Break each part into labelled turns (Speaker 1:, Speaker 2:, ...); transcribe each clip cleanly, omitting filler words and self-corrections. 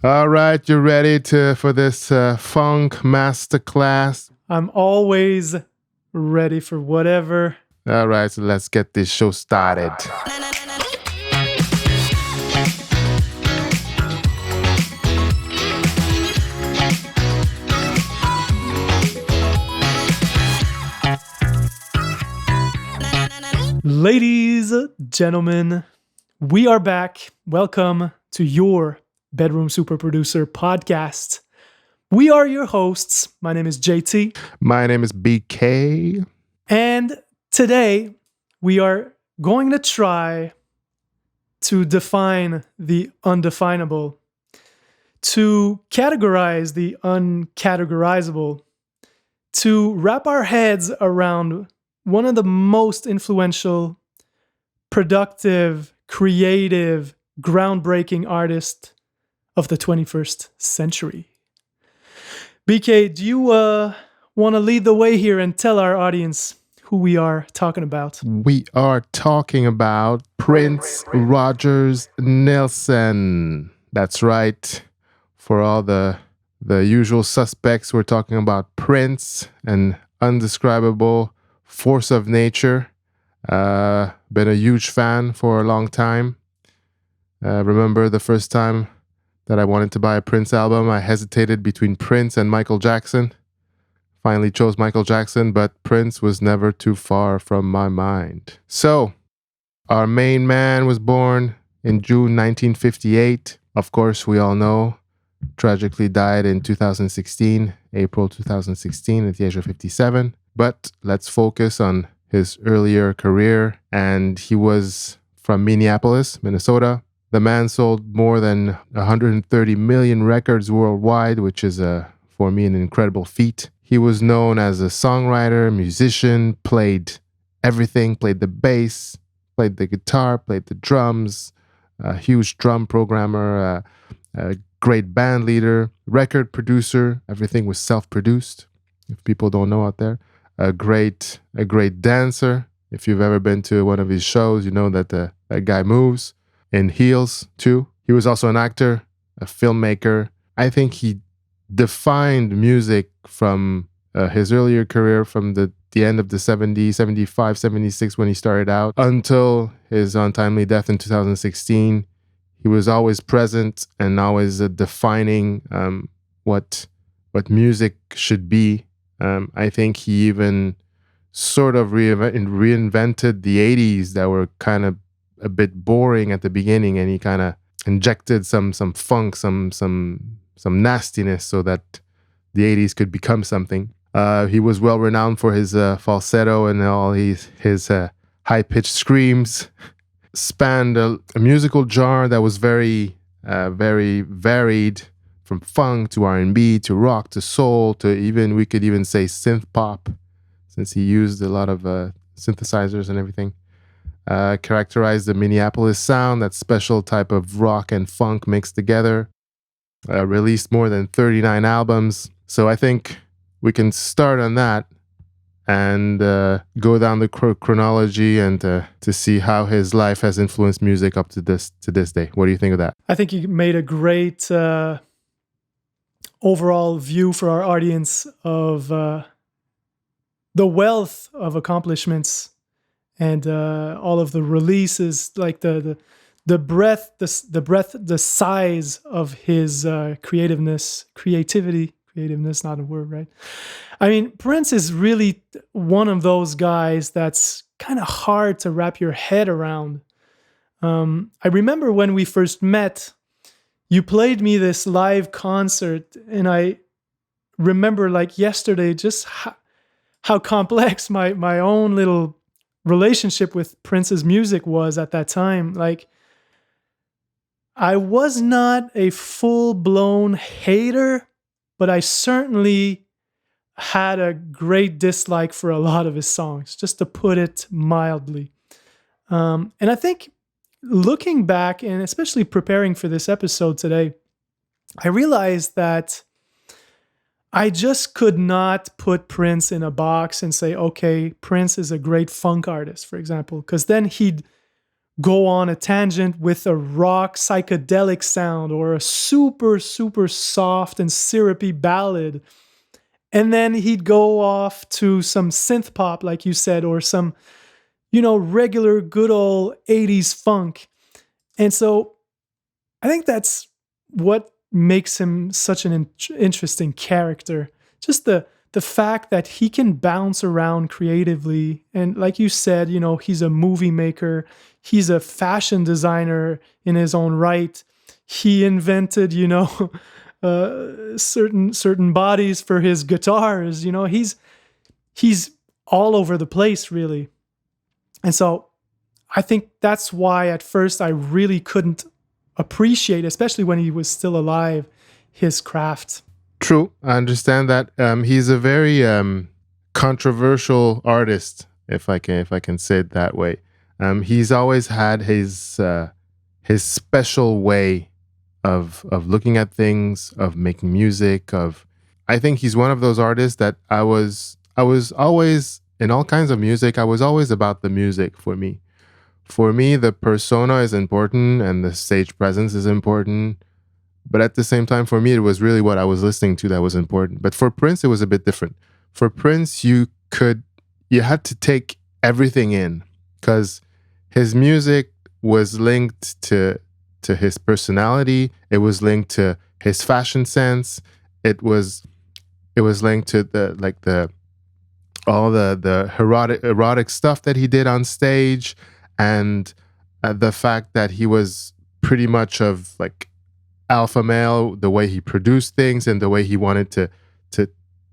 Speaker 1: All right, you ready for this funk masterclass?
Speaker 2: I'm always ready for whatever.
Speaker 1: All right, so let's get this show started.
Speaker 2: Ladies, gentlemen, we are back. Welcome to your Bedroom Super Producer podcast. We are your hosts. My name is JT.
Speaker 1: My name is BK.
Speaker 2: And today we are going to try to define the undefinable, to categorize the uncategorizable, to wrap our heads around one of the most influential, productive, creative, groundbreaking artists of the 21st century. BK, do you want to lead the way here and tell our audience who we are talking about?
Speaker 1: We are talking about Prince Rogers Nelson. That's right. For all the usual suspects, we're talking about Prince, an undescribable force of nature. Been a huge fan for a long time. Remember the first time that I wanted to buy a Prince album, I hesitated between Prince and Michael Jackson. Finally chose Michael Jackson, but Prince was never too far from my mind. So, our main man was born in June 1958. Of course, we all know, tragically died in 2016, April 2016 at the age of 57. But let's focus on his earlier career. And he was from Minneapolis, Minnesota. The man sold more than 130 million records worldwide, which is, for me, an incredible feat. He was known as a songwriter, musician, played everything, played the bass, played the guitar, played the drums, a huge drum programmer, a great band leader, record producer. Everything was self-produced, if people don't know out there. A great dancer. If you've ever been to one of his shows, you know that that guy moves in heels too. He was also an actor, a filmmaker. I think he defined music from his earlier career, from the end of the 70s, 75, 76 when he started out, until his untimely death in 2016. He was always present and always defining what music should be. I think he even sort of reinvented the 80s that were kind of a bit boring at the beginning, and he kind of injected some funk, some nastiness so that the 80s could become something. He was well renowned for his falsetto and all his high-pitched screams. Spanned a musical genre that was very varied, from funk to R&B to rock to soul to we could even say synth pop, since he used a lot of synthesizers and everything. Characterized the Minneapolis sound, that special type of rock and funk mixed together. Released more than 39 albums. So I think we can start on that and go down the chronology and to see how his life has influenced music up to this day. What do you think of that?
Speaker 2: I think you made a great overall view for our audience of the wealth of accomplishments and all of the releases, like the breadth, the size of his creativity. Creativeness, not a word, right? I mean, Prince is really one of those guys that's kind of hard to wrap your head around. I remember when we first met, you played me this live concert, and I remember like yesterday just how complex my own little relationship with Prince's music was at that time. Like, I was not a full-blown hater, but I certainly had a great dislike for a lot of his songs, just to put it mildly. And I think looking back, and especially preparing for this episode today, I realized that I just could not put Prince in a box and say, okay, Prince is a great funk artist, for example, because then he'd go on a tangent with a rock psychedelic sound or a super, super soft and syrupy ballad. And then he'd go off to some synth pop, like you said, or some, regular good old 80s funk. And so I think that's what makes him such an interesting character. Just the fact that he can bounce around creatively, and like you said, he's a movie maker, he's a fashion designer in his own right. He invented, certain bodies for his guitars. He's all over the place, really. And so I think that's why at first I really couldn't appreciate, especially when he was still alive, his craft.
Speaker 1: True, I understand that. He's a very controversial artist, if I can say it that way. He's always had his special way of looking at things, of making music. I think he's one of those artists that I was always in all kinds of music. I was always about the music for me. For me, the persona is important and the stage presence is important. But at the same time, for me, it was really what I was listening to that was important. But for Prince, it was a bit different. For Prince, you had to take everything in because his music was linked to his personality. It was linked to his fashion sense. It was linked to the all the erotic stuff that he did on stage, and the fact that he was pretty much of like alpha male, the way he produced things and the way he wanted to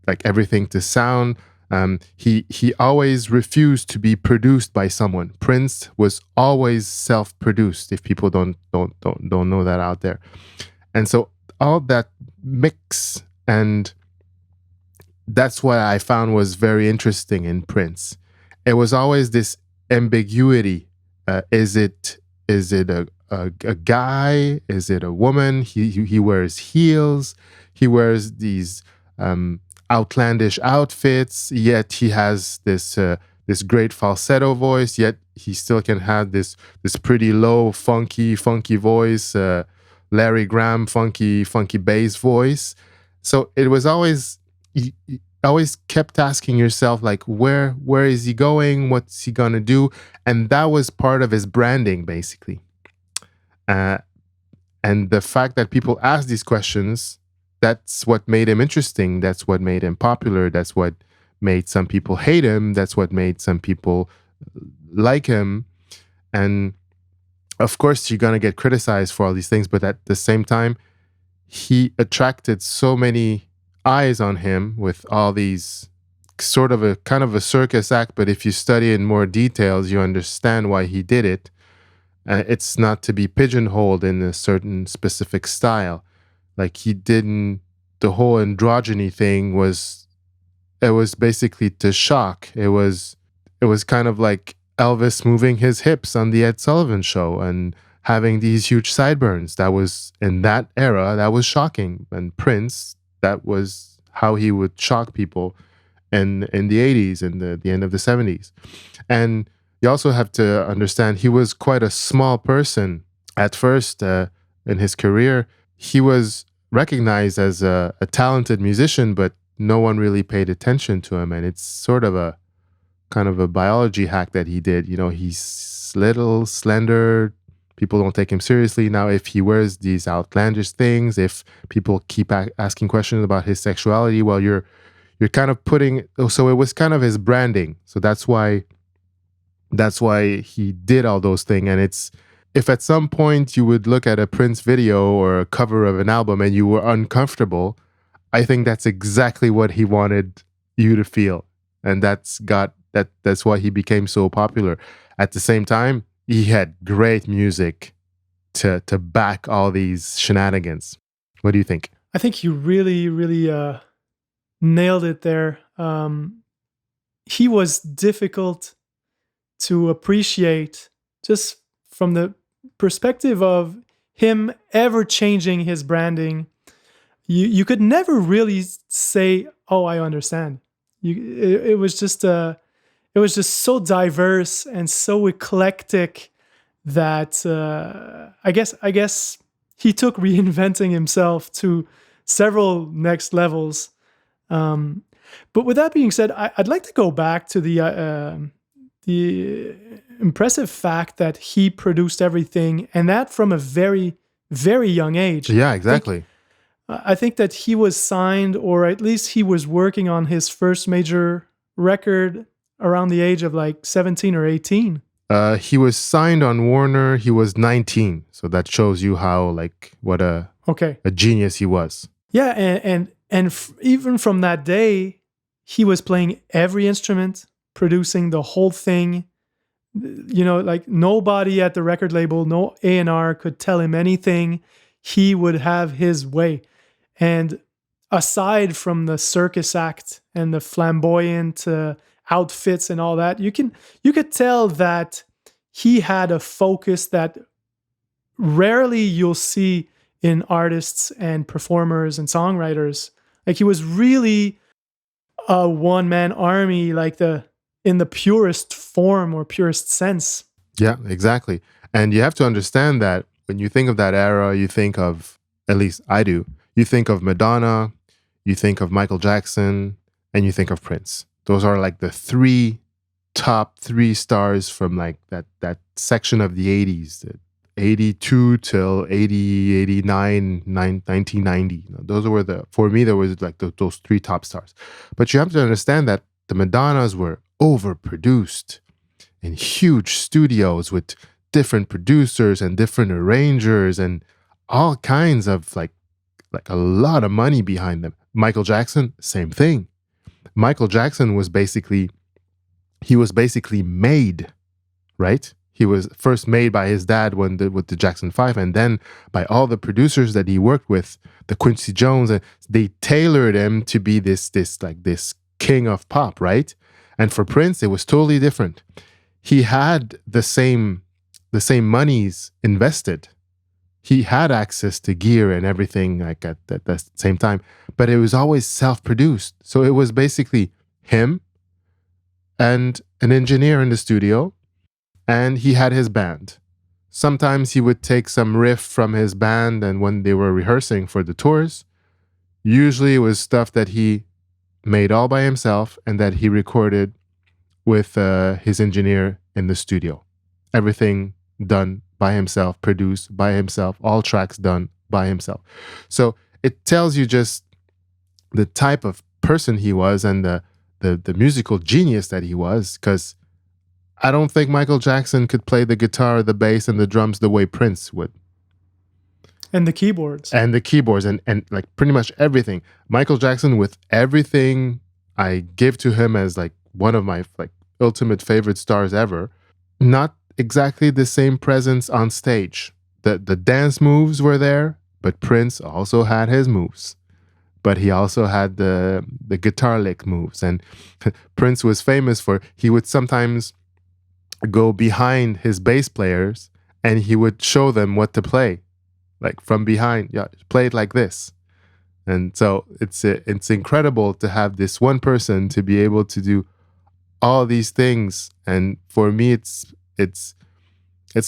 Speaker 1: like everything to sound. He always refused to be produced by someone. Prince was always self-produced. If people don't know that out there, and so all that mix, and that's what I found was very interesting in Prince. It was always this ambiguity. Is it a guy? Is it a woman? He wears heels. He wears these outlandish outfits. Yet he has this great falsetto voice. Yet he still can have this pretty low, funky voice. Larry Graham, funky bass voice. So it was always you always kept asking yourself like where is he going? What's he gonna do? And that was part of his branding, basically. Uh, and the fact that people ask these questions, that's what made him interesting. That's what made him popular. That's what made some people hate him. That's what made some people like him. And of course, you're going to get criticized for all these things. But at the same time, he attracted so many eyes on him with all these sort of a kind of a circus act. But if you study in more details, you understand why he did it. It's not to be pigeonholed in a certain specific style. Like he didn't, the whole androgyny thing it was basically to shock. It was kind of like Elvis moving his hips on the Ed Sullivan Show and having these huge sideburns. That was in that era, that was shocking. And Prince, that was how he would shock people in the 80s and the end of the 70s. And you also have to understand he was quite a small person at first in his career. He was recognized as a talented musician, but no one really paid attention to him. And it's sort of a kind of a biology hack that he did. He's little, slender. People don't take him seriously. Now, if he wears these outlandish things, if people keep asking questions about his sexuality, well, you're kind of putting. So it was kind of his branding. So that's why he did all those things. And if at some point you would look at a Prince video or a cover of an album and you were uncomfortable, I think that's exactly what he wanted you to feel. And that's why he became so popular. At the same time, he had great music to back all these shenanigans. What do you think?
Speaker 2: I think you really, really nailed it there. He was difficult to appreciate just from the perspective of him ever changing his branding. You could never really say, "Oh, I understand." It was just so diverse and so eclectic that I guess he took reinventing himself to several next levels. Um, but with that being said, I'd like to go back to the impressive fact that he produced everything, and that from a very, very young age.
Speaker 1: Yeah, exactly.
Speaker 2: I think that he was signed, or at least he was working on his first major record around the age of like 17 or 18.
Speaker 1: He was signed on Warner. He was 19, so that shows you how what a
Speaker 2: Okay.
Speaker 1: genius he was.
Speaker 2: Yeah, and even from that day, he was playing every instrument, producing the whole thing. Like nobody at the record label, no A&R could tell him anything. He would have his way. And aside from the circus act and the flamboyant outfits and all that, you could tell that he had a focus that rarely you'll see in artists and performers and songwriters. Like he was really a one-man army, in the purest form or purest sense.
Speaker 1: Yeah, exactly. And you have to understand that when you think of that era, you think of, at least I do, you think of Madonna, you think of Michael Jackson, and you think of Prince. Those are like the top three stars from like that section of the 80s, 82 till 80, 89, 1990. Those were for me, there was like those three top stars. But you have to understand that the Madonnas were overproduced in huge studios with different producers and different arrangers and all kinds of like a lot of money behind them. Michael Jackson, same thing. Michael Jackson was basically made, right? He was first made by his dad with the Jackson 5, and then by all the producers that he worked with, the Quincy Jones, and they tailored him to be this king of pop, right? And for Prince, it was totally different. He had the same monies invested. He had access to gear and everything like at the same time, but it was always self-produced. So it was basically him and an engineer in the studio, and he had his band. Sometimes he would take some riff from his band, and when they were rehearsing for the tours, usually it was stuff that he made all by himself and that he recorded with his engineer in the studio. Everything done by himself, produced by himself, all tracks done by himself. So it tells you just the type of person he was and the musical genius that he was, because I don't think Michael Jackson could play the guitar, the bass, and the drums the way Prince would.
Speaker 2: And the keyboards.
Speaker 1: And the keyboards and like pretty much everything. Michael Jackson, with everything I give to him as like one of my like ultimate favorite stars ever, not exactly the same presence on stage. The dance moves were there, but Prince also had his moves. But he also had the guitar lick moves. And Prince was famous for, he would sometimes go behind his bass players and he would show them what to play, like from behind. Yeah, play it like this. And so it's incredible to have this one person to be able to do all these things. And for me, it's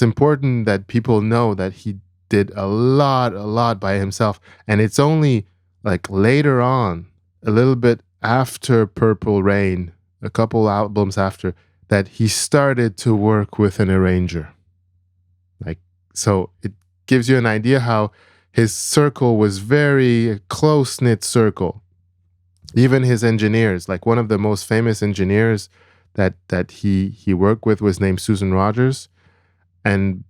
Speaker 1: important that people know that he did a lot by himself. And it's only like later on, a little bit after Purple Rain, a couple albums after, that he started to work with an arranger. Like, so it gives you an idea how his circle was very close-knit circle. Even his engineers, like one of the most famous engineers that he worked with was named Susan Rogers. And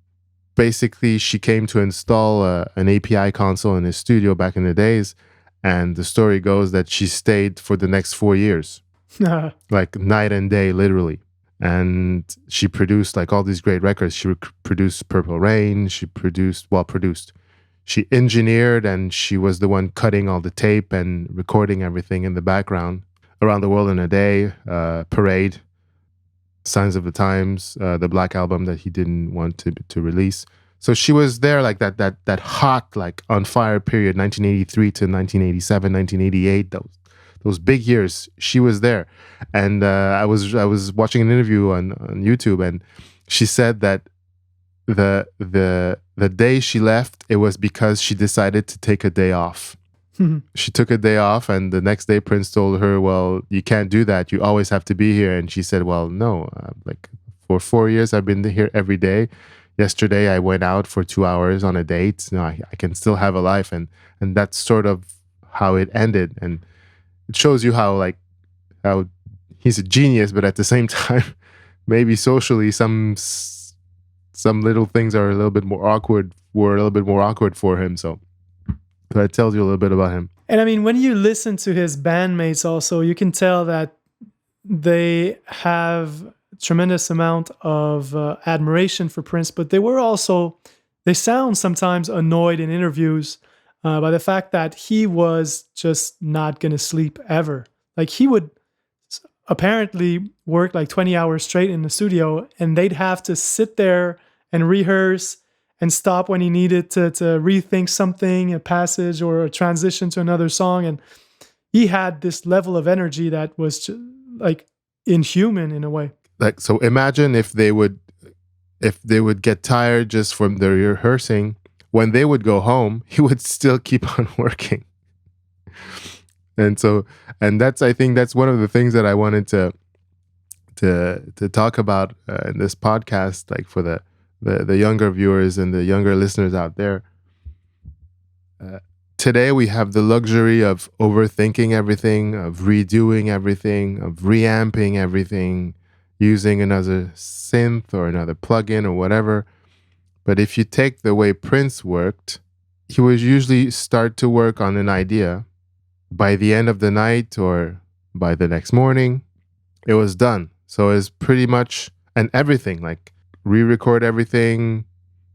Speaker 1: basically she came to install an API console in his studio back in the days. And the story goes that she stayed for the next 4 years, like night and day, literally. And she produced like all these great records. She produced Purple Rain. She engineered, and she was the one cutting all the tape and recording everything in the background. Around the World in a Day, Parade, Signs of the Times, the Black Album that he didn't want to release. So she was there like that hot, like on fire period, 1983 to 1987, 1988, those big years. She was there. And I was watching an interview on YouTube, and she said that the day she left, it was because she decided to take a day off. She took a day off, and the next day Prince told her, well, you can't do that, you always have to be here. And she said, well, no, like for 4 years I've been here every day. Yesterday I went out for 2 hours on a date. No, I can still have a life. And that's sort of how it ended. And it shows you how he's a genius, but at the same time, maybe socially some little things are a little bit more awkward, were a little bit more awkward for him. So it tells you a little bit about him.
Speaker 2: And I mean, when you listen to his bandmates also, you can tell that they have tremendous amount of admiration for Prince, but they sound sometimes annoyed in interviews by the fact that he was just not going to sleep ever. Like, he would apparently work like 20 hours straight in the studio, and they'd have to sit there and rehearse and stop when he needed to rethink something, a passage or a transition to another song. And he had this level of energy that was like inhuman in a way.
Speaker 1: Like, so imagine if they would get tired just from the rehearsing, when they would go home, he would still keep on working. And I think that's one of the things that I wanted to talk about in this podcast, like for the younger viewers and the younger listeners out there. Today we have the luxury of overthinking everything, of redoing everything, of reamping everything, using another synth or another plugin or whatever. But if you take the way Prince worked, he would usually start to work on an idea. By the end of the night or by the next morning, it was done. So it's pretty much, and everything, like re-record everything,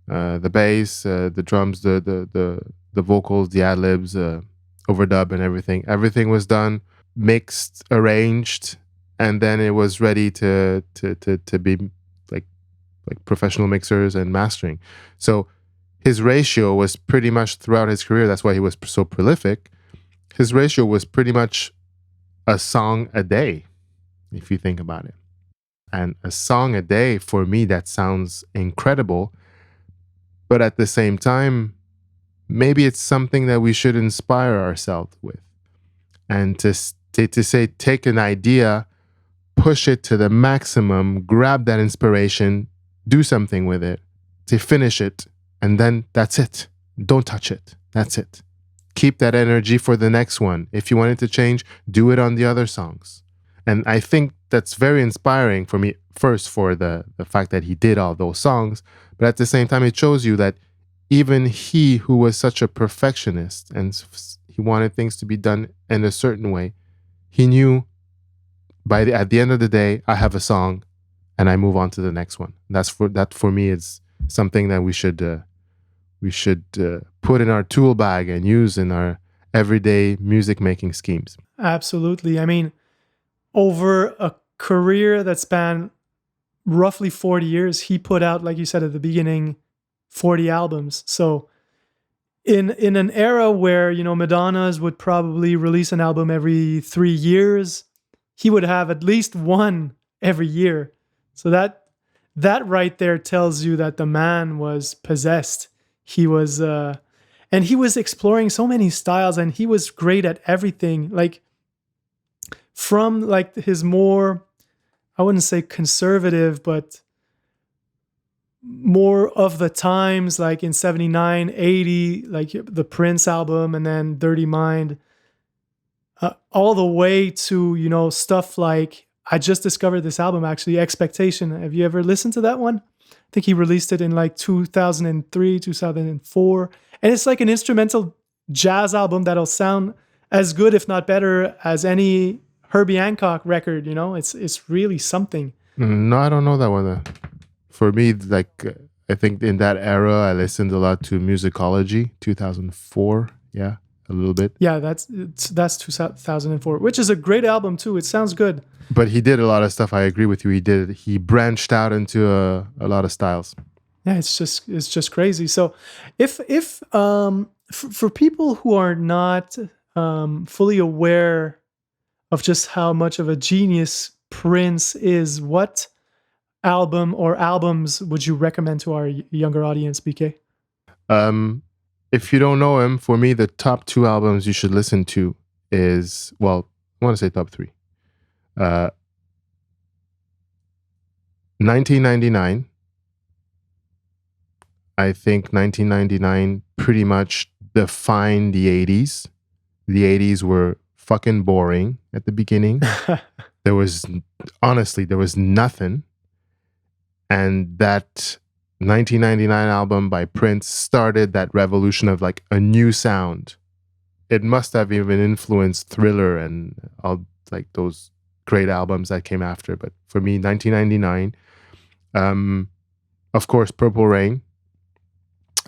Speaker 1: the bass, the drums, the vocals, the ad-libs, overdub and everything. Everything was done, mixed, arranged, and then it was ready to be like professional mixers and mastering. So his ratio was pretty much throughout his career. That's why he was so prolific. His ratio was pretty much a song a day, if you think about it. And a song a day, for me, that sounds incredible. But at the same time, maybe it's something that we should inspire ourselves with. And to say, take an idea, push it to the maximum, grab that inspiration, do something with it, to finish it, and then that's it. Don't touch it. That's it. Keep that energy for the next one. If you want it to change, do it on the other songs. And I think that's very inspiring for me, first for the fact that he did all those songs, but at the same time, it shows you that even he, who was such a perfectionist and he wanted things to be done in a certain way, he knew at the end of the day, I have a song and I move on to the next one. That for me is something that we should put in our tool bag and use in our everyday music making schemes.
Speaker 2: Absolutely. I mean, over a career that spanned roughly 40 years, he put out, like you said at the beginning, 40 albums. So in an era where, Madonnas would probably release an album every 3 years, he would have at least one every year. So that right there tells you that the man was possessed. He was, and he was exploring so many styles, and he was great at everything. Like, from like his more, I wouldn't say conservative, but more of the times, like in 79, 80, like the Prince album, and then Dirty Mind, all the way to, stuff like, I just discovered this album actually, Expectation. Have you ever listened to that one? I think he released it in like 2003, 2004. And it's like an instrumental jazz album that'll sound as good, if not better, as any Herbie Hancock record. It's really something.
Speaker 1: No, I don't know that one. For me, like, I think in that era, I listened a lot to Musicology, 2004. Yeah, a little bit.
Speaker 2: Yeah, that's 2004, which is a great album too. It sounds good.
Speaker 1: But he did a lot of stuff. I agree with you. He branched out into a lot of styles.
Speaker 2: Yeah, it's just crazy. So if for people who are not fully aware of just how much of a genius Prince is, what album or albums would you recommend to our younger audience, BK?
Speaker 1: If you don't know him, for me, the top two albums you should listen to is, well, I want to say top three. 1999. I think 1999 pretty much defined the 80s. The 80s were fucking boring at the beginning. There was, honestly, there was nothing. And that 1999 album by Prince started that revolution of like a new sound. It must have even influenced Thriller and all like those great albums that came after. But for me, 1999, of course, Purple Rain.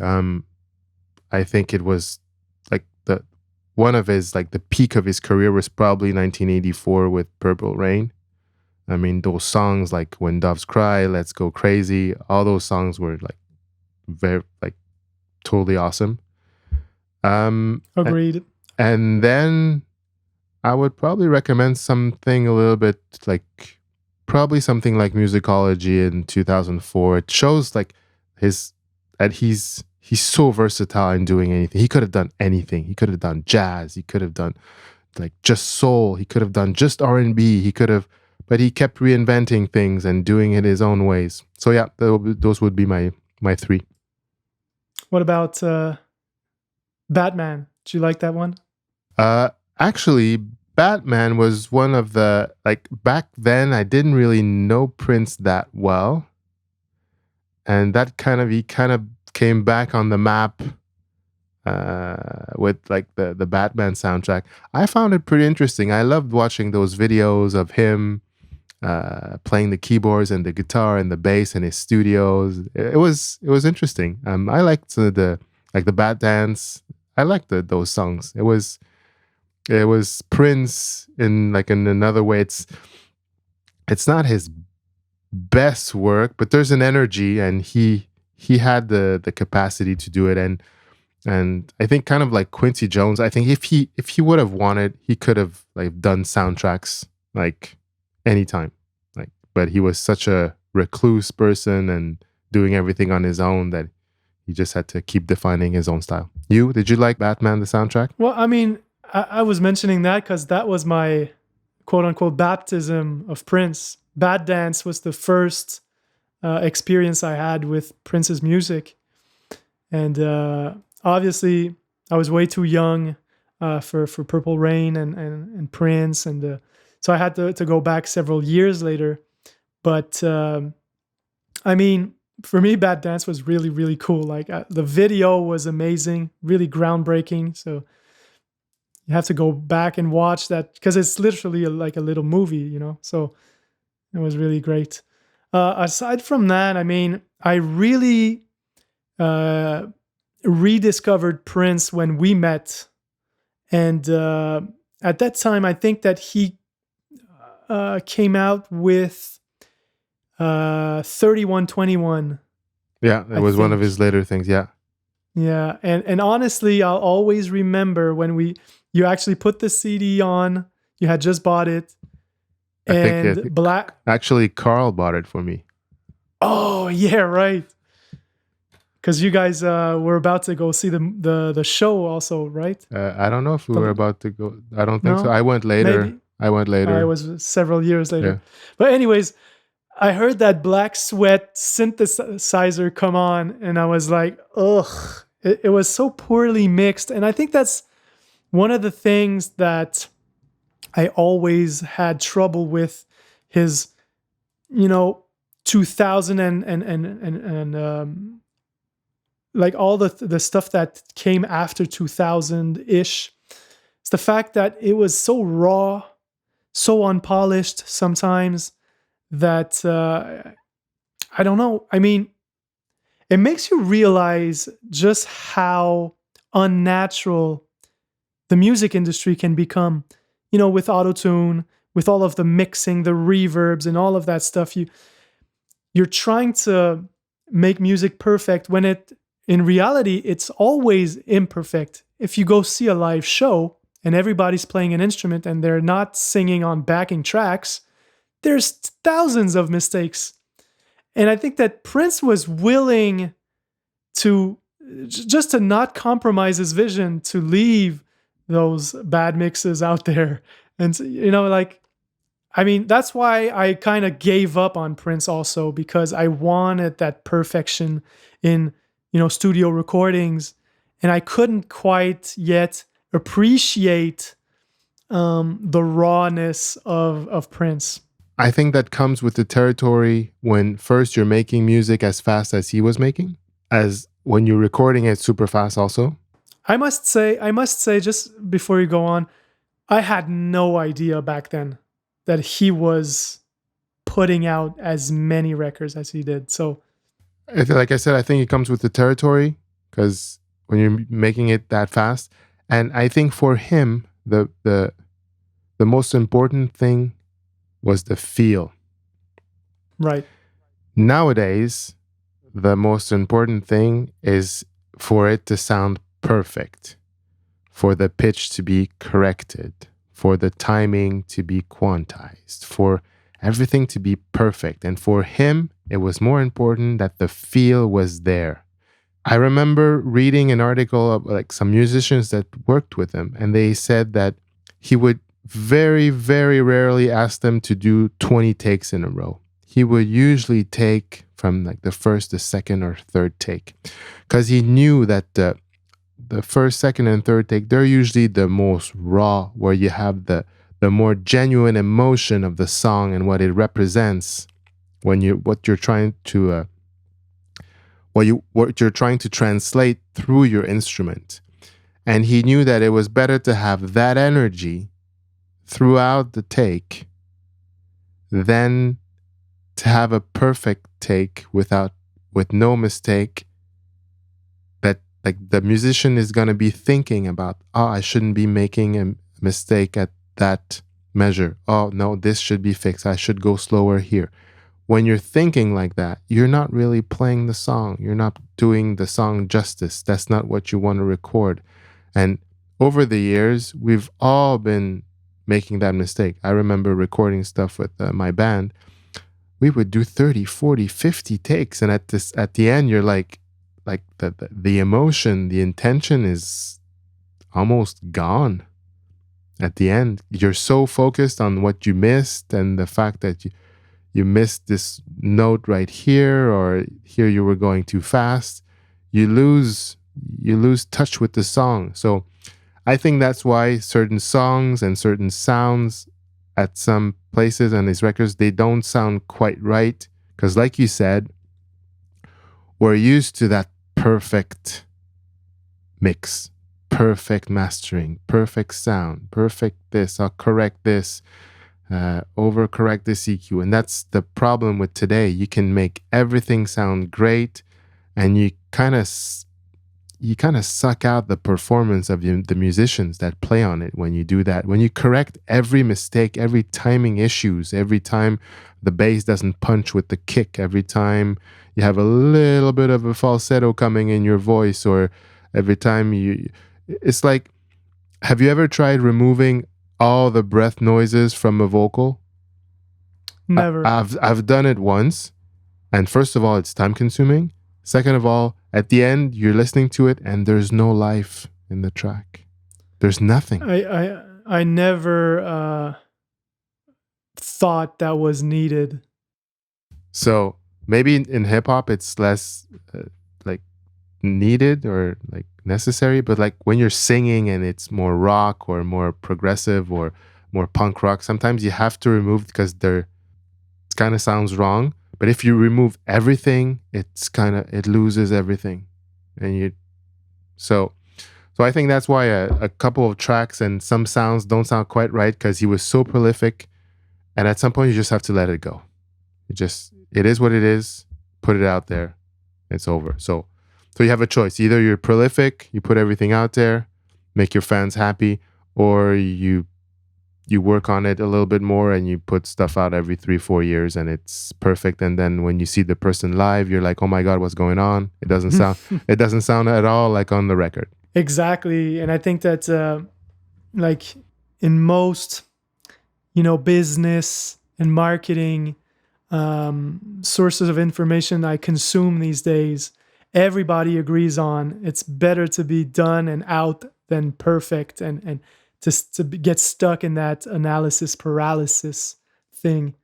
Speaker 1: I think it was like one of his, like the peak of his career was probably 1984 with Purple Rain. I mean, those songs like When Doves Cry, Let's Go Crazy, all those songs were like very, like totally awesome.
Speaker 2: Agreed.
Speaker 1: And then I would probably recommend something a little bit like, probably something like Musicology in 2004. It shows like that he's so versatile in doing anything. He could have done anything. He could have done jazz. He could have done like just soul. He could have done just R&B. He could have, but he kept reinventing things and doing it his own ways. So yeah, those would be my three.
Speaker 2: What about Batman? Did you like that one?
Speaker 1: Actually, Batman was one of the, like back then I didn't really know Prince that well. And he kind of came back on the map with like the Batman soundtrack. I found it pretty interesting. I loved watching those videos of him playing the keyboards and the guitar and the bass in his studios. It was interesting. I liked the Bat Dance. I liked those songs. It was Prince in another way. It's not his best work, but there's an energy, and he had the capacity to do it. And I think kind of like Quincy Jones, I think if he would have wanted, he could have like done soundtracks like anytime. Like, but he was such a recluse person and doing everything on his own that he just had to keep defining his own style. Did you like Batman the soundtrack?
Speaker 2: Well, I mean, I was mentioning that because that was my quote unquote baptism of Prince. Bad Dance was the first experience I had with Prince's music. And obviously, I was way too young for Purple Rain and Prince. And so I had to go back several years later. But I mean, for me, Bad Dance was really, really cool. Like the video was amazing, really groundbreaking. So you have to go back and watch that because it's literally like a little movie, you know? So it was really great. Aside from that, I mean, I really rediscovered Prince when we met. And at that time, I think that he came out with 3121.
Speaker 1: Yeah, it was one of his later things, yeah.
Speaker 2: Yeah, and honestly, I'll always remember when you actually put the CD on, you had just bought it, and
Speaker 1: Actually, Carl bought it for me.
Speaker 2: Oh, yeah, right. Because you guys were about to go see the show also, right?
Speaker 1: I don't know if we were about to go. I don't think so. I went later.
Speaker 2: Maybe.
Speaker 1: I went later.
Speaker 2: I was several years later.
Speaker 1: Yeah.
Speaker 2: But anyways, I heard that Black Sweat synthesizer come on, and I was like, ugh. It was so poorly mixed. And I think that's one of the things that I always had trouble with his, 2000 and like all the stuff that came after 2000-ish. It's the fact that it was so raw, so unpolished sometimes that I don't know. I mean, it makes you realize just how unnatural the music industry can become, with autotune, with all of the mixing, the reverbs, and all of that stuff. You're trying to make music perfect when in reality, it's always imperfect. If you go see a live show and everybody's playing an instrument and they're not singing on backing tracks, there's thousands of mistakes. And I think that Prince was willing to just to not compromise his vision, to leave those bad mixes out there. And like, I mean, that's why I kind of gave up on Prince also, because I wanted that perfection in, studio recordings, and I couldn't quite yet appreciate the rawness of Prince.
Speaker 1: I think that comes with the territory when first you're making music as fast as he was making, as when you're recording it super fast also.
Speaker 2: I must say, just before you go on, I had no idea back then that he was putting out as many records as he did. So,
Speaker 1: Like I said, I think it comes with the territory because when you're making it that fast, and I think for him, the most important thing was the feel.
Speaker 2: right.
Speaker 1: Nowadays, the most important thing is for it to sound perfect, for the pitch to be corrected, for the timing to be quantized, for everything to be perfect. And for him, it was more important that the feel was there. I remember reading an article of like some musicians that worked with him, and they said that he would very, very rarely ask them to do 20 takes in a row. He would usually take from like the first, the second, or third take because he knew that the first, second, and third take, they're usually the most raw, where you have the more genuine emotion of the song and what it represents when what you're trying to what you're trying to translate through your instrument. And he knew that it was better to have that energy throughout the take than to have a perfect take with no mistake, that like the musician is going to be thinking about, oh, I shouldn't be making a mistake at that measure. Oh no, this should be fixed. I should go slower here. When you're thinking like that, you're not really playing the song. You're not doing the song justice. That's not what you want to record. And over the years, we've all been making that mistake. I remember recording stuff with my band. We would do 30, 40, 50 takes. And at the end, you're like the emotion, the intention is almost gone. At the end, you're so focused on what you missed and the fact that you missed this note right here, or here you were going too fast. You lose touch with the song. So I think that's why certain songs and certain sounds at some places on these records, they don't sound quite right. Because like you said, we're used to that perfect mix, perfect mastering, perfect sound, perfect this, I'll correct this, overcorrect this EQ. And that's the problem with today. You can make everything sound great, and you kind of suck out the performance of the musicians that play on it when you do that. When you correct every mistake, every timing issues, every time the bass doesn't punch with the kick, every time you have a little bit of a falsetto coming in your voice, or every time it's like, have you ever tried removing all the breath noises from a vocal?
Speaker 2: Never.
Speaker 1: I've done it once, and first of all, it's time consuming. Second of all, at the end, you're listening to it and there's no life in the track. There's nothing.
Speaker 2: I never thought that was needed.
Speaker 1: So maybe in hip hop, it's less like needed or like necessary, but like when you're singing and it's more rock or more progressive or more punk rock, sometimes you have to remove because it kind of sounds wrong. But if you remove everything, it loses everything. And so I think that's why a couple of tracks and some sounds don't sound quite right, because he was so prolific. And at some point you just have to let it go. It is what it is. Put it out there. It's over. So you have a choice. Either you're prolific, you put everything out there, make your fans happy, or you work on it a little bit more and you put stuff out every 3-4 years and it's perfect. And then when you see the person live, you're like, oh my God, what's going on? It doesn't sound at all like on the record.
Speaker 2: Exactly. And I think that in most, business and marketing, sources of information I consume these days, everybody agrees on it's better to be done and out than perfect, and to get stuck in that analysis paralysis thing.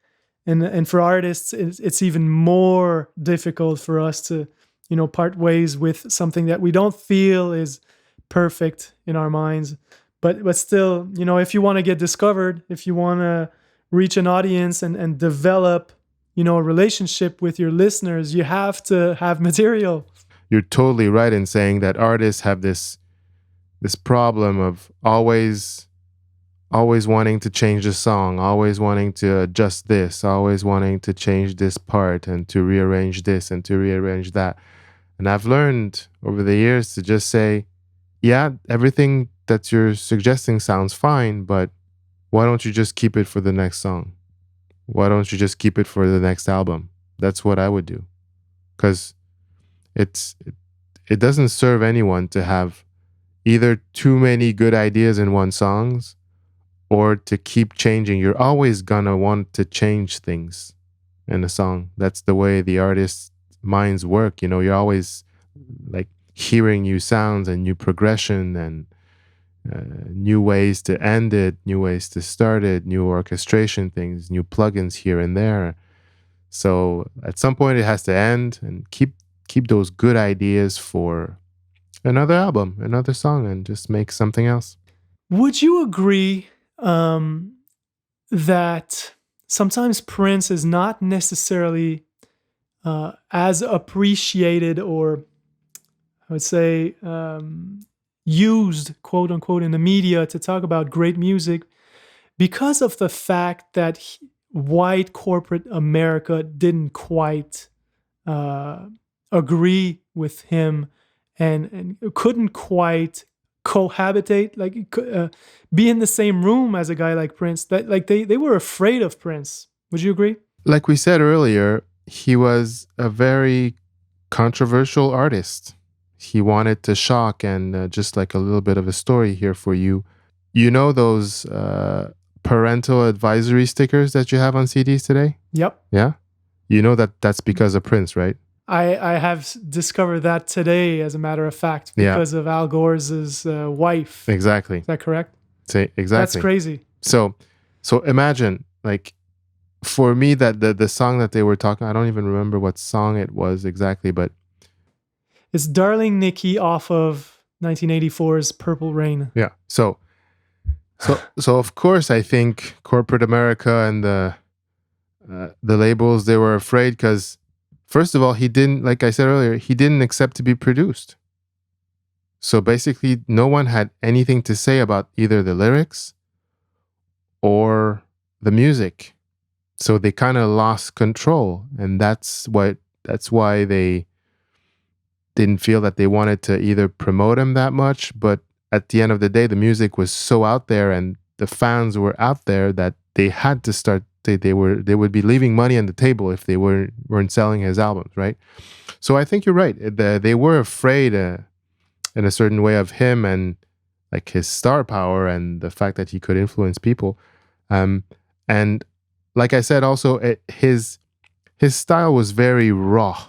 Speaker 2: And for artists, it's even more difficult for us to, part ways with something that we don't feel is perfect in our minds. But still, if you want to get discovered, if you want to reach an audience and develop, a relationship with your listeners, you have to have material.
Speaker 1: You're totally right in saying that artists have this problem of always wanting to change the song, always wanting to adjust this, always wanting to change this part and to rearrange this and to rearrange that. And I've learned over the years to just say, yeah, everything that you're suggesting sounds fine, but why don't you just keep it for the next song? Why don't you just keep it for the next album? That's what I would do. Because it doesn't serve anyone to have either too many good ideas in one songs or to keep changing. You're always gonna want to change things in a song. That's the way the artist's minds work. You're always like hearing new sounds and new progression and new ways to end it, new ways to start it, new orchestration things, new plugins here and there. So at some point it has to end, and keep those good ideas for another album, another song, and just make something else.
Speaker 2: Would you agree that sometimes Prince is not necessarily as appreciated, or I would say used, quote unquote, in the media to talk about great music because of the fact that white corporate America didn't quite agree with him and couldn't quite cohabitate, like be in the same room as a guy like Prince? That like they were afraid of Prince. Would you agree?
Speaker 1: Like we said earlier, he was a very controversial artist. He wanted to shock, and just like a little bit of a story here for you. You know those parental advisory stickers that you have on CDs today?
Speaker 2: Yep.
Speaker 1: Yeah? You know that's because of Prince, right?
Speaker 2: I have discovered that today, as a matter of fact, because of Al Gore's wife.
Speaker 1: Exactly.
Speaker 2: Is that correct?
Speaker 1: Exactly.
Speaker 2: That's crazy.
Speaker 1: So imagine, like, for me, that the song that they were talking, I don't even remember what song it was exactly, but
Speaker 2: it's Darling Nikki off of 1984's Purple Rain.
Speaker 1: Yeah. So of course, I think corporate America and the labels, they were afraid because, first of all, he didn't, like I said earlier, he didn't accept to be produced. So basically, no one had anything to say about either the lyrics or the music. So they kind of lost control, and that's why they didn't feel that they wanted to either promote him that much. But at the end of the day, the music was so out there and the fans were out there that they had to start. They would be leaving money on the table if they weren't selling his albums, right? So I think you're right. They were afraid in a certain way of him and like his star power and the fact that he could influence people. And like I said, also his style was very raw.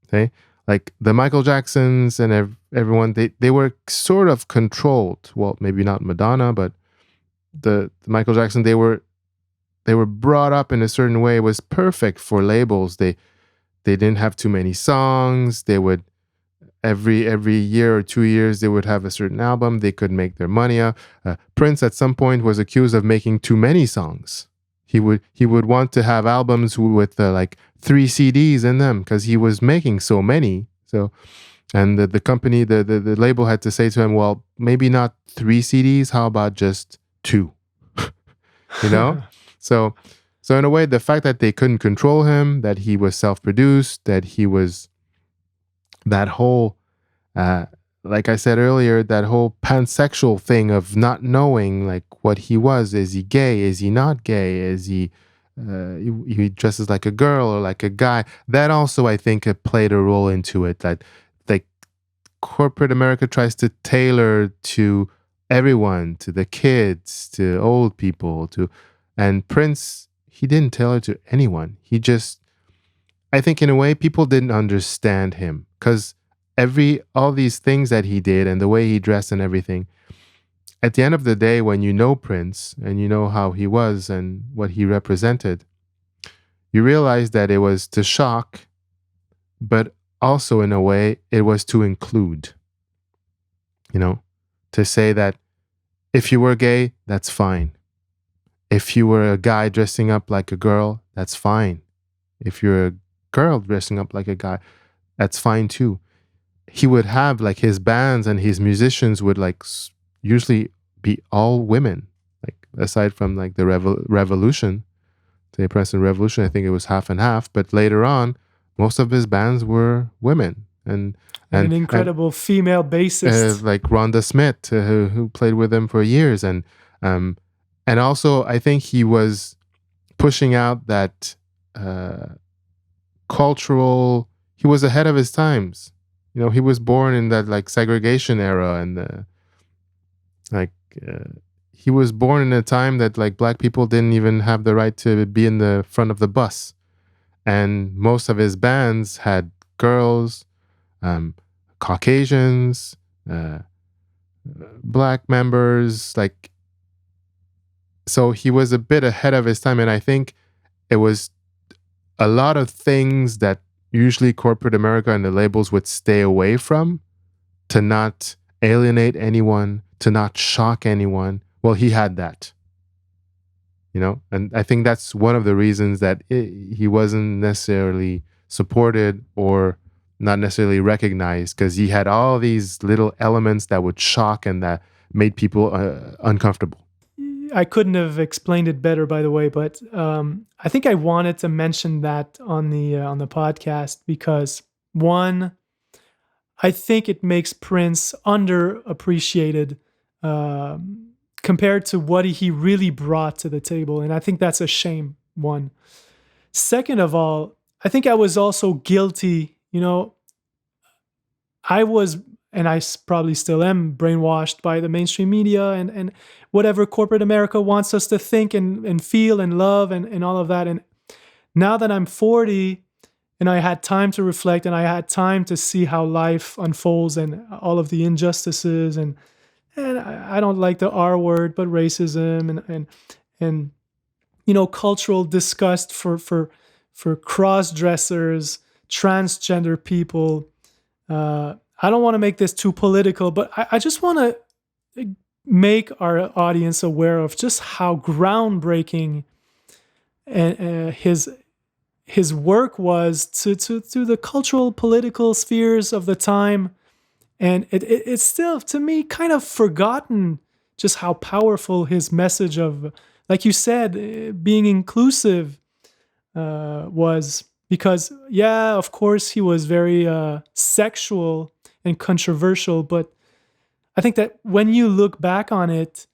Speaker 1: Okay, like the Michael Jacksons and everyone, they were sort of controlled. Well, maybe not Madonna, but the Michael Jackson, they were brought up in a certain way. It was perfect for labels. They didn't have too many songs. They would every year or 2 years they would have a certain album. They could make their money up. Prince at some point was accused of making too many songs. He would want to have albums with like 3 CDs in them because he was making so many. So, and the company, the label had to say to him, well, maybe not 3 CDs. How about just 2? You know? So in a way, the fact that they couldn't control him, that he was self-produced, that he was that whole, like I said earlier, that whole pansexual thing of not knowing like what he was. Is he gay? Is he not gay? Is he dresses like a girl or like a guy? That also, I think, played a role into it. That like corporate America tries to tailor to everyone, to the kids, to old people, and Prince, he didn't tailor to anyone. He just, I think in a way, people didn't understand him because all these things that he did and the way he dressed and everything, at the end of the day, when you know Prince and you know how he was and what he represented, you realize that it was to shock, but also in a way, it was to include, you know, to say that if you were gay, that's fine. If you were a guy dressing up like a girl, that's fine. If you're a girl dressing up like a guy, that's fine too. He would have like his bands and his musicians would like usually be all women, like aside from like the revolution, the Princeton Revolution, I think it was half and half. But later on, most of his bands were women,
Speaker 2: And an
Speaker 1: and
Speaker 2: incredible female bassist.
Speaker 1: like Rhonda Smith, who played with him for years, um, and also I think he was pushing out that cultural. He was ahead of his times. You know, he was born in that like segregation era, and like he was born in a time that like black people didn't even have the right to be in the front of the bus, and most of his bands had girls, Caucasians, black members, like, so he was a bit ahead of his time. And I think it was a lot of things that usually corporate America and the labels would stay away from, to not alienate anyone, to not shock anyone. Well, he had that, you know, and I think that's one of the reasons that he wasn't necessarily supported or not necessarily recognized, because he had all these little elements that would shock and that made people uncomfortable.
Speaker 2: I couldn't have explained it better, by the way, but I think I wanted to mention that on the podcast because one, I think it makes Prince underappreciated compared to what he really brought to the table, and I think that's a shame. One. Second of all, I think I was also guilty. You know, I was, and probably still am, brainwashed by the mainstream media and whatever corporate America wants us to think and feel and love and all of that. And now that I'm 40 and I had time to reflect and I had time to see how life unfolds and all of the injustices and I don't like the R word, but racism and you know, cultural disgust for cross dressers, transgender people. I don't want to make this too political, but I just want to make our audience aware of just how groundbreaking his work was to the cultural, political spheres of the time. And it's still, to me, kind of forgotten just how powerful his message of, like you said, being inclusive was. Because, yeah, of course, he was very sexual and controversial, but I think that when you look back on it,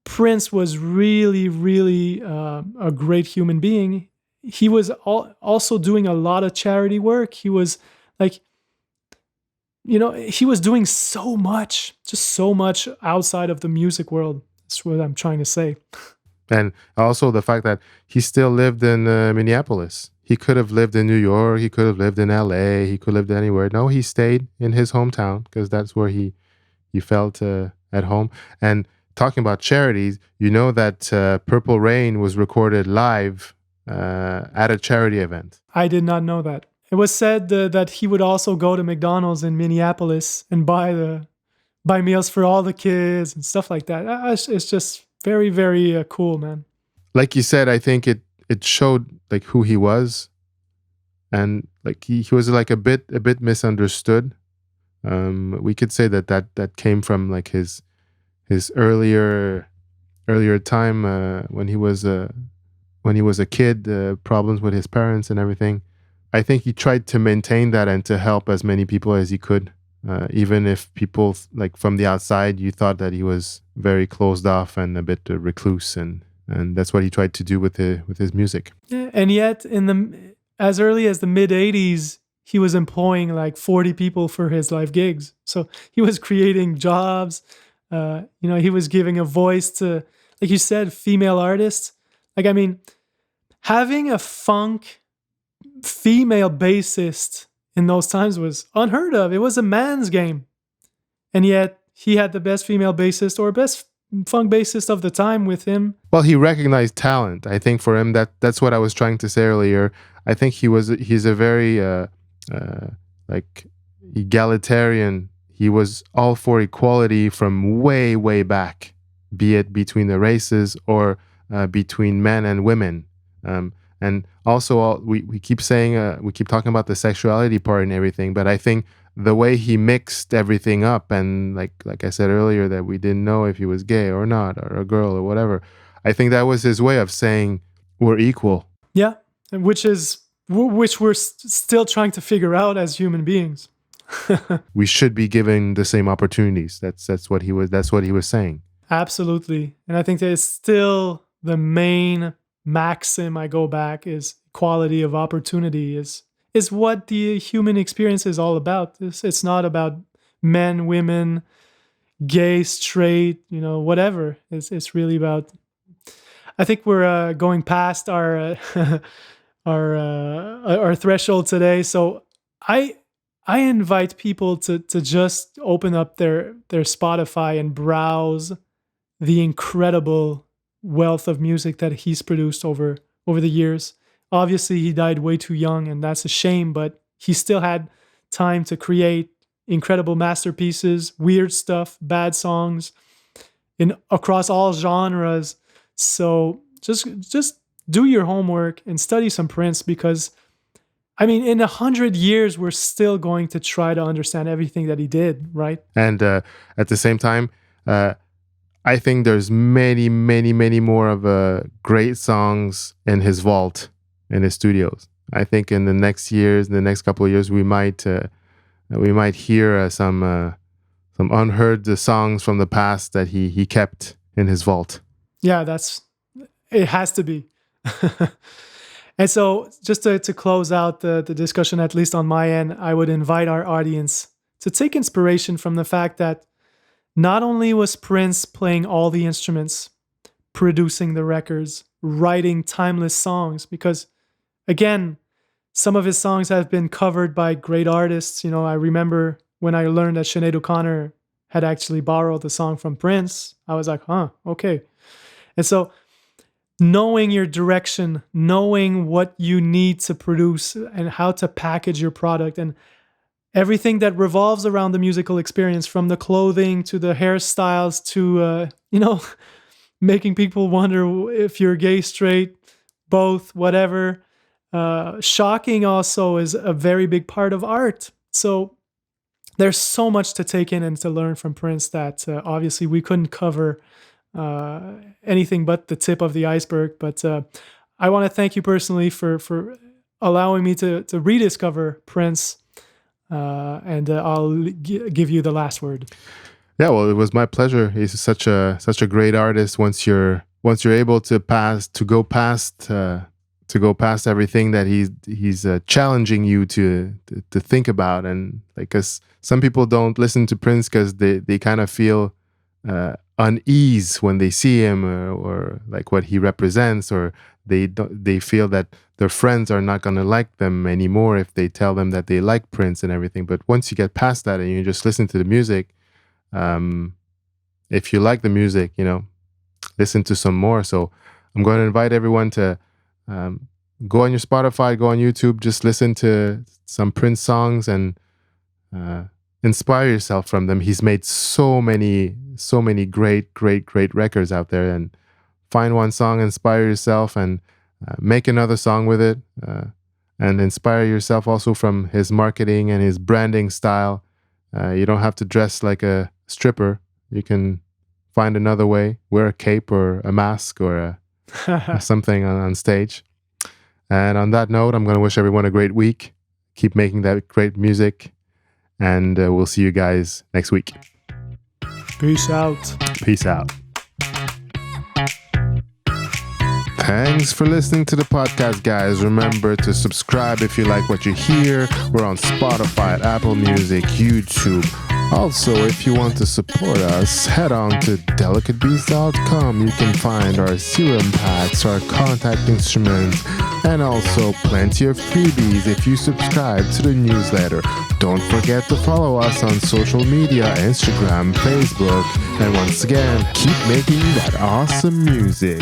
Speaker 2: Prince was really, really a great human being. He was also doing a lot of charity work. He was like, you know, he was doing so much, just so much outside of the music world. That's what I'm trying to say.
Speaker 1: And also the fact that he still lived in Minneapolis. He could have lived in New York. He could have lived in LA. He could have lived anywhere. No, he stayed in his hometown because that's where he felt at home. And talking about charities, you know that Purple Rain was recorded live at a charity event.
Speaker 2: I did not know that. It was said that he would also go to McDonald's in Minneapolis and buy meals for all the kids and stuff like that. It's just very, very cool, man.
Speaker 1: Like you said, I think it showed like who he was, and like he was like a bit misunderstood. We could say that came from like his earlier time when he was a kid, problems with his parents and everything. I think he tried to maintain that and to help as many people as he could, even if people like from the outside you thought that he was very closed off and a bit recluse, and that's what he tried to do with his music.
Speaker 2: Yeah, and yet as early as the mid 80s, he was employing like 40 people for his live gigs. So he was creating jobs. You know, he was giving a voice to, like you said, female artists. Like, I mean, having a funk female bassist in those times was unheard of. It was a man's game. And yet he had the best female bassist or best funk bassist of the time with him.
Speaker 1: Well, he recognized talent. I think for him that's what I was trying to say earlier. I think he's a very like egalitarian. He was all for equality from way, way back, be it between the races or between men and women. And also, we keep saying, we keep talking about the sexuality part and everything, but I think the way he mixed everything up, and like I said earlier, that we didn't know if he was gay or not, or a girl or whatever, I think that was his way of saying we're equal.
Speaker 2: Yeah, which we're still trying to figure out as human beings.
Speaker 1: We should be given the same opportunities. That's what he was saying.
Speaker 2: Absolutely. And I think that is still the main maxim I go back is equality of opportunity is what the human experience is all about. It's not about men, women, gay, straight, whatever. It's really about. I think we're going past our our threshold today. So I invite people to just open up their Spotify and browse the incredible wealth of music that he's produced over the years. Obviously, he died way too young, and that's a shame, but he still had time to create incredible masterpieces, weird stuff, bad songs across all genres. So just do your homework and study some Prince, because I mean, in 100 years, we're still going to try to understand everything that he did, right?
Speaker 1: And at the same time, I think there's many, many, many more of great songs in his vault, in his studios. I think in the next couple of years, we might hear some unheard songs from the past that he kept in his vault.
Speaker 2: Yeah, it has to be. And so just to close out the discussion, at least on my end, I would invite our audience to take inspiration from the fact that not only was Prince playing all the instruments, producing the records, writing timeless songs, because again, some of his songs have been covered by great artists. I remember when I learned that Sinead O'Connor had actually borrowed the song from Prince, I was like, okay. And so knowing your direction, knowing what you need to produce and how to package your product, and everything that revolves around the musical experience, from the clothing to the hairstyles to, making people wonder if you're gay, straight, both, whatever. Shocking also is a very big part of art. So there's so much to take in and to learn from Prince that obviously we couldn't cover anything but the tip of the iceberg. But I want to thank you personally for allowing me to rediscover Prince, and I'll give you the last word.
Speaker 1: Yeah, well, it was my pleasure. He's such a great artist. Once you're able to go past everything that he's challenging you to think about, and because some people don't listen to Prince because they kind of feel unease when they see him, or like what he represents, or they feel that their friends are not going to like them anymore if they tell them that they like Prince and everything. But once you get past that and you just listen to the music, if you like the music, listen to some more. So I'm going to invite everyone to go on your Spotify, go on YouTube, just listen to some Prince songs and inspire yourself from them. He's made so many great records out there, and find one song, inspire yourself, and make another song with it, and inspire yourself also from his marketing and his branding style. You don't have to dress like a stripper. You can find another way, wear a cape or a mask or something on stage. And on that note, I'm going to wish everyone a great week. Keep making that great music, and we'll see you guys next week.
Speaker 2: Peace out.
Speaker 1: Peace out. Thanks for listening to the podcast, guys. Remember to subscribe if you like what you hear. We're on Spotify, Apple Music, YouTube, Also, if you want to support us, head on to delicatebees.com. You can find our serum packs, our contact instruments, and also plenty of freebies if you subscribe to the newsletter. Don't forget to follow us on social media, Instagram, Facebook, and once again, keep making that awesome music.